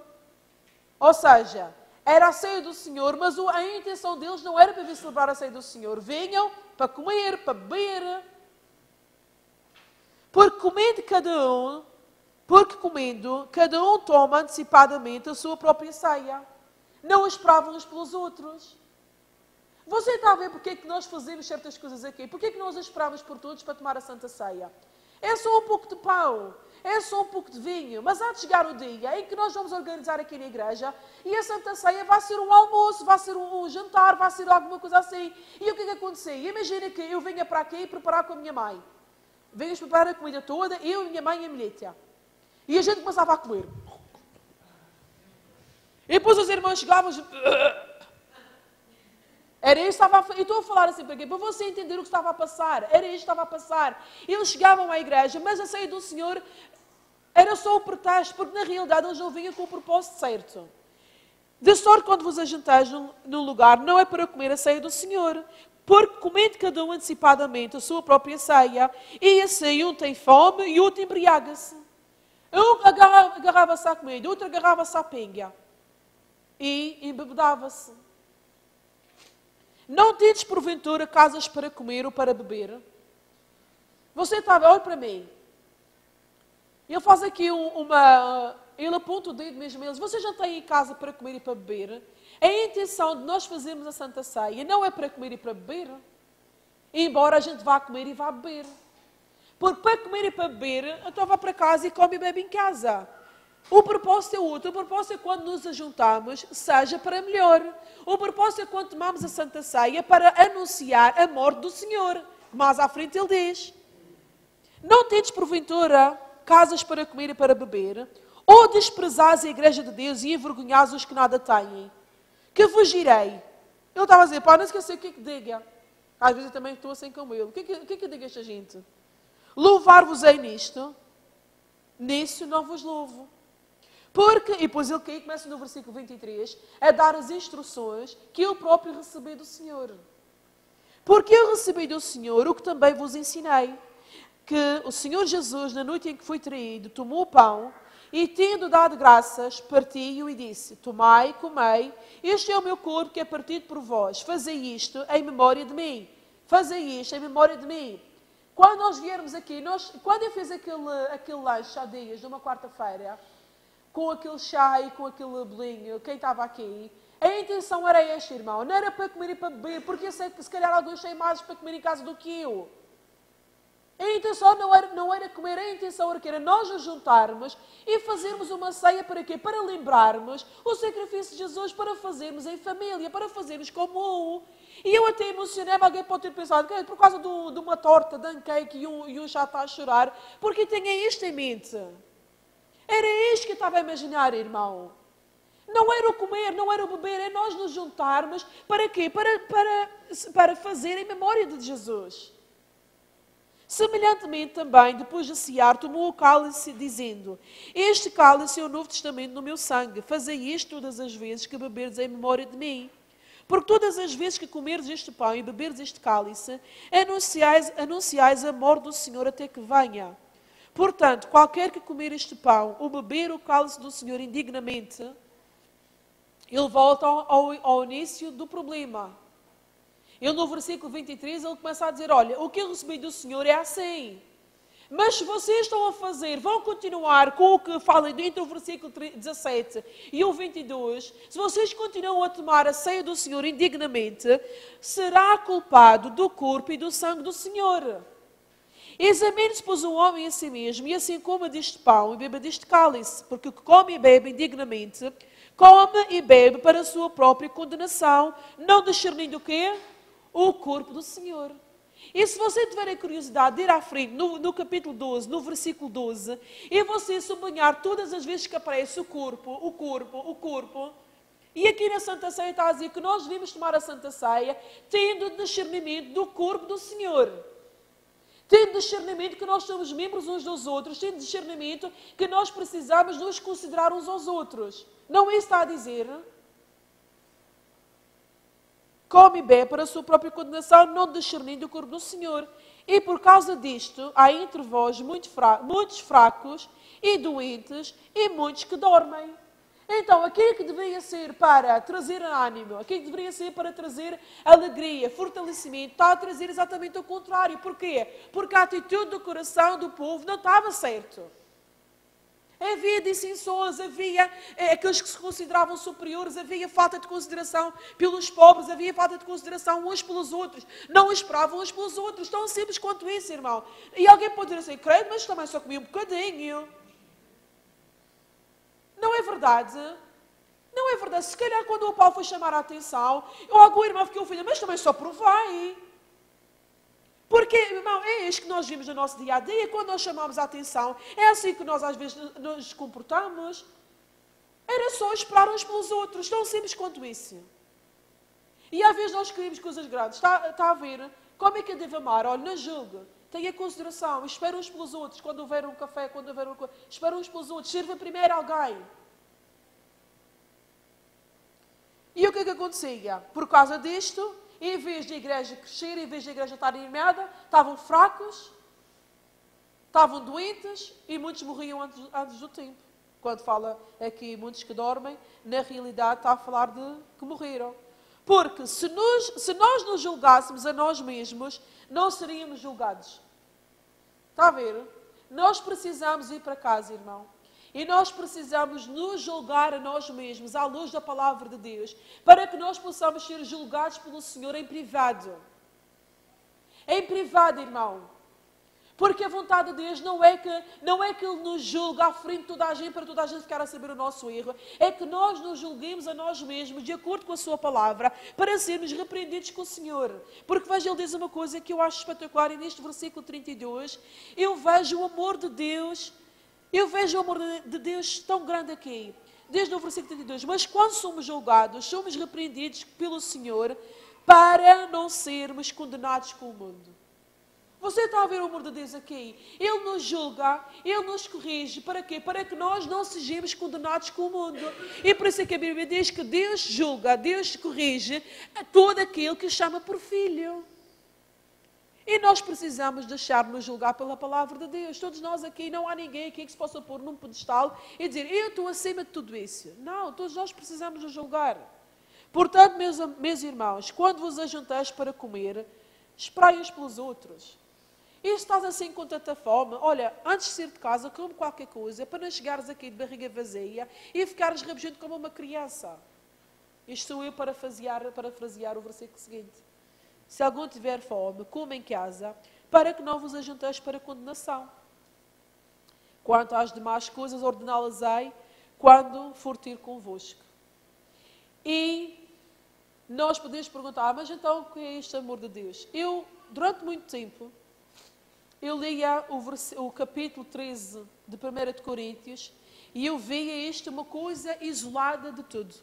Ou seja, era a ceia do Senhor, mas a intenção deles não era para vir celebrar a ceia do Senhor. Vinham para comer, para beber. Porque comendo, cada um toma antecipadamente a sua própria ceia. Não esperavam uns pelos outros. Você está a ver porque é que nós fazemos certas coisas aqui? Porque é que nós esperávamos por todos para tomar a Santa Ceia? É só um pouco de pão, é só um pouco de vinho, mas há de chegar o dia em que nós vamos organizar aqui na igreja e a Santa Ceia vai ser um almoço, vai ser um jantar, vai ser alguma coisa assim. E o que é que acontecia? Imagina que eu vinha para aqui preparar com a minha mãe. Vinhas preparar a comida toda, eu, minha mãe e a Milícia. E a gente começava a comer. E depois os irmãos chegavam... Era isso que estava a... Eu estou a falar assim para quê? Para você entender o que estava a passar. Era isso que estava a passar. Eles chegavam à igreja, mas a ceia do Senhor era só um pretexto, porque na realidade eles não vinham com o propósito certo. De sorte, quando vos ajuntais num lugar, não é para comer a ceia do Senhor, porque comendo cada um antecipadamente a sua própria ceia, e assim um tem fome e outro embriaga-se. Um agarrava-se à comida, outro agarrava-se à pinga. E embebedava-se. Não tendes porventura casas para comer ou para beber? Você está a ver, olha para mim. Ele faz aqui ele aponta o dedo mesmo a eles. Vocês já têm casa para comer e para beber? A intenção de nós fazermos a Santa Ceia não é para comer e para beber. Embora a gente vá comer e vá beber. Porque para comer e para beber, então vá para casa e come e bebe em casa. O propósito é outro. O propósito é quando nos ajuntamos, seja para melhor. O propósito é quando tomamos a Santa Ceia para anunciar a morte do Senhor. Mais à frente ele diz: não tendes porventura casas para comer e para beber, ou desprezais a igreja de Deus e envergonhais os que nada têm, que vos direi. Ele estava a dizer: pá, não esqueci o que é que diga. Às vezes eu também estou assim como ele. O que é que diga esta gente? Louvar-vos-ei nisto, nisso não vos louvo. Porque, e depois ele começa no versículo 23, a dar as instruções que eu próprio recebi do Senhor. Porque eu recebi do Senhor o que também vos ensinei, que o Senhor Jesus, na noite em que foi traído, tomou o pão e, tendo dado graças, partiu e disse: tomai, comei, este é o meu corpo que é partido por vós, fazei isto em memória de mim. Fazei isto em memória de mim. Quando nós viermos aqui, quando eu fiz aquele lanche há dias, numa quarta-feira, com aquele chá e com aquele bolinho, quem estava aqui, a intenção era esta, irmão. Não era para comer e para beber, porque eu sei que se calhar alguns têm mais para comer em casa do que eu. A intenção não era comer, a intenção era que era nós nos juntarmos e fazermos uma ceia para quê? Para lembrarmos o sacrifício de Jesus, para fazermos em família, para fazermos como um. E eu até emocionei-me, alguém pode ter pensado, que é por causa de uma torta, de um cake e um já está a chorar, porque tenha isto em mente. Era isto que eu estava a imaginar, irmão. Não era o comer, não era o beber, é nós nos juntarmos para quê? Para fazer em memória de Jesus. Semelhantemente também, depois de cear, tomou o cálice, dizendo: este cálice é o Novo Testamento no meu sangue. Fazei isto todas as vezes que beberdes em memória de mim. Porque todas as vezes que comerdes este pão e beberdes este cálice, anunciais a morte do Senhor até que venha. Portanto, qualquer que comer este pão ou beber o cálice do Senhor indignamente, ele volta ao início do problema. Ele no versículo 23, ele começa a dizer: olha, o que eu recebi do Senhor é assim. Mas se vocês estão a fazer, vão continuar com o que fala entre o versículo 17 e o 22, se vocês continuam a tomar a ceia do Senhor indignamente, será culpado do corpo e do sangue do Senhor. Examine-se, pois, um homem a si mesmo, e assim coma deste pão e beba deste cálice, porque o que come e bebe indignamente, come e bebe para a sua própria condenação, não discernindo o quê? O corpo do Senhor. E se você tiver a curiosidade de ir à frente, no capítulo 12, no versículo 12, e você sublinhar todas as vezes que aparece o corpo, e aqui na Santa Ceia está a dizer que nós devemos tomar a Santa Ceia tendo discernimento do corpo do Senhor. Tendo discernimento que nós somos membros uns dos outros, tendo discernimento que nós precisamos nos considerar uns aos outros. Não é isso que está a dizer? Come e bebe para a sua própria condenação, não discernindo o corpo do Senhor. E por causa disto, há entre vós muitos fracos e doentes e muitos que dormem. Então, aquilo que deveria ser para trazer ânimo, aquilo que deveria ser para trazer alegria, fortalecimento, está a trazer exatamente o contrário. Porquê? Porque a atitude do coração do povo não estava certo. Havia dissensões, havia aqueles que se consideravam superiores, havia falta de consideração pelos pobres, havia falta de consideração uns pelos outros. Não esperavam uns pelos outros, tão simples quanto isso, irmão. E alguém pode dizer assim: credo, mas também só comia um bocadinho. Não é verdade? Não é verdade. Se calhar quando o Paulo foi chamar a atenção, ou algum irmão ficou ofendido, mas também só provei. Porque, irmão, é isto que nós vimos no nosso dia-a-dia, quando nós chamamos a atenção, é assim que nós às vezes nos comportamos. Era só esperar uns pelos outros, tão simples quanto isso. E às vezes nós queremos coisas grandes. Está a ver? Como é que eu devo amar? Olha, não julgue. Tenha consideração, espera uns pelos outros, quando houver um café, quando houver espera uns pelos outros, sirva primeiro alguém. E o que é que acontecia? Por causa disto, em vez de a igreja crescer, em vez de a igreja estar animada, estavam fracos, estavam doentes e muitos morriam antes do tempo. Quando fala aqui muitos que dormem, na realidade está a falar de que morreram. Porque se nós nos julgássemos a nós mesmos, não seríamos julgados. Está a ver? Nós precisamos ir para casa, irmão. E nós precisamos nos julgar a nós mesmos, à luz da palavra de Deus, para que nós possamos ser julgados pelo Senhor em privado. Em privado, irmão. Porque a vontade de Deus não é que Ele nos julga à frente de toda a gente, para toda a gente ficar a saber o nosso erro. É que nós nos julguemos a nós mesmos, de acordo com a sua palavra, para sermos repreendidos com o Senhor. Porque veja, Ele diz uma coisa que eu acho espetacular, e neste versículo 32, eu vejo o amor de Deus, eu vejo o amor de Deus tão grande aqui. Desde o versículo 32, mas quando somos julgados, somos repreendidos pelo Senhor, para não sermos condenados com o mundo. Você está a ver o amor de Deus aqui? Ele nos julga, Ele nos corrige. Para quê? Para que nós não sejamos condenados com o mundo. E por isso é que a Bíblia diz que Deus julga, Deus corrige a todo aquele que chama por filho. E nós precisamos deixar-nos julgar pela palavra de Deus. Todos nós aqui, não há ninguém aqui que se possa pôr num pedestal e dizer, eu estou acima de tudo isso. Não, todos nós precisamos nos julgar. Portanto, meus irmãos, quando vos ajuntais para comer, esperai uns pelos outros. E estás assim com tanta fome, olha, antes de sair de casa, come qualquer coisa, para não chegares aqui de barriga vazia e ficares rabugento como uma criança. Isto sou eu para frasear o versículo seguinte. Se algum tiver fome, coma em casa, para que não vos ajunteis para condenação. Quanto às demais coisas, ordená-las-ei quando for ter convosco. E nós podemos perguntar, mas então o que é este amor de Deus? Eu, durante muito tempo, eu lia o capítulo 13 de 1 de Coríntios e eu via isto uma coisa isolada de tudo.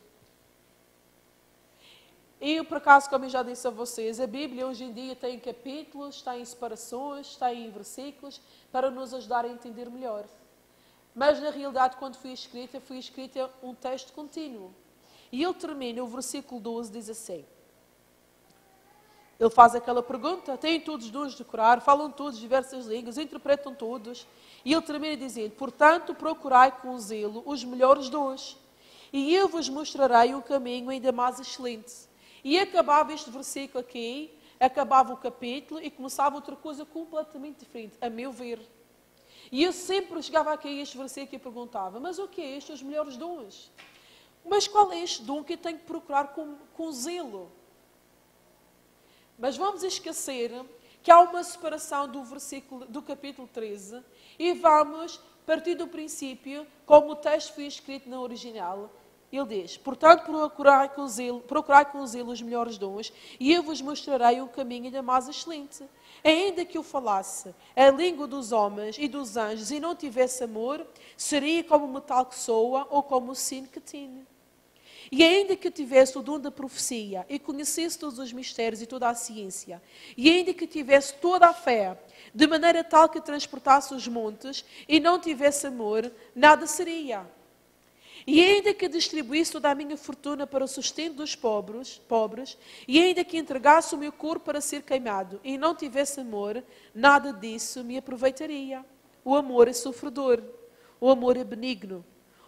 E eu, por acaso, como eu já disse a vocês, a Bíblia hoje em dia tem capítulos, tem separações, tem versículos para nos ajudar a entender melhor. Mas, na realidade, quando foi escrita um texto contínuo. E ele termina, o versículo 12 diz assim. Ele faz aquela pergunta, têm todos dons de decorar, falam todos diversas línguas, interpretam todos. E ele termina dizendo, portanto, procurai com zelo os melhores dons, e eu vos mostrarei um caminho ainda mais excelente. E acabava este versículo aqui, acabava o capítulo e começava outra coisa completamente diferente, a meu ver. E eu sempre chegava aqui a este versículo e perguntava, mas o que é este, os melhores dons? Mas qual é este dom que eu tenho que procurar com zelo? Mas vamos esquecer que há uma separação do capítulo 13 e vamos partir do princípio, como o texto foi escrito no original. Ele diz, portanto, procurai com zelo os melhores dons e eu vos mostrarei um caminho ainda mais excelente. Ainda que eu falasse a língua dos homens e dos anjos e não tivesse amor, seria como o metal que soa ou como o sino que tine. E ainda que eu tivesse o dom da profecia e conhecesse todos os mistérios e toda a ciência, e ainda que tivesse toda a fé, de maneira tal que transportasse os montes e não tivesse amor, nada seria. E ainda que distribuísse toda a minha fortuna para o sustento dos pobres, e ainda que entregasse o meu corpo para ser queimado e não tivesse amor, nada disso me aproveitaria. O amor é sofredor, o amor é benigno,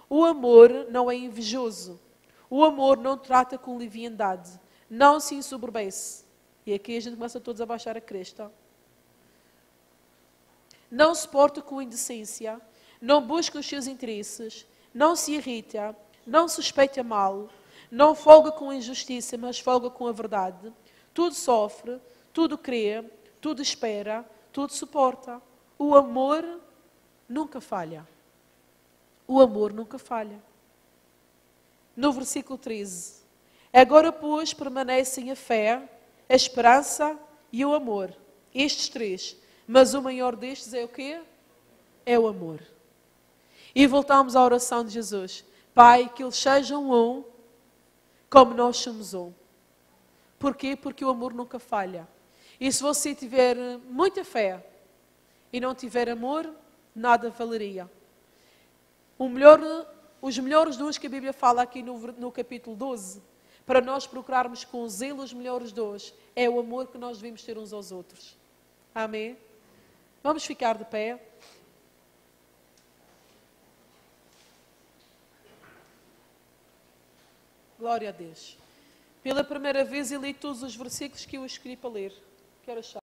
o amor não é invejoso. O amor não trata com leviandade, não se ensoberbece. E aqui a gente começa todos a baixar a cresta. Não se porta com indecência, não busca os seus interesses, não se irrita, não suspeita mal, não folga com injustiça, mas folga com a verdade. Tudo sofre, tudo crê, tudo espera, tudo suporta. O amor nunca falha. O amor nunca falha. No versículo 13. Agora, pois, permanecem a fé, a esperança e o amor. Estes três. Mas o maior destes é o quê? É o amor. E voltamos à oração de Jesus. Pai, que eles sejam um, como nós somos um. Porquê? Porque o amor nunca falha. E se você tiver muita fé e não tiver amor, nada valeria. Os melhores dons que a Bíblia fala aqui no capítulo 12, para nós procurarmos com zelo os melhores dons, é o amor que nós devemos ter uns aos outros. Amém? Vamos ficar de pé. Glória a Deus. Pela primeira vez eu li todos os versículos que eu escolhi para ler. Quero achar.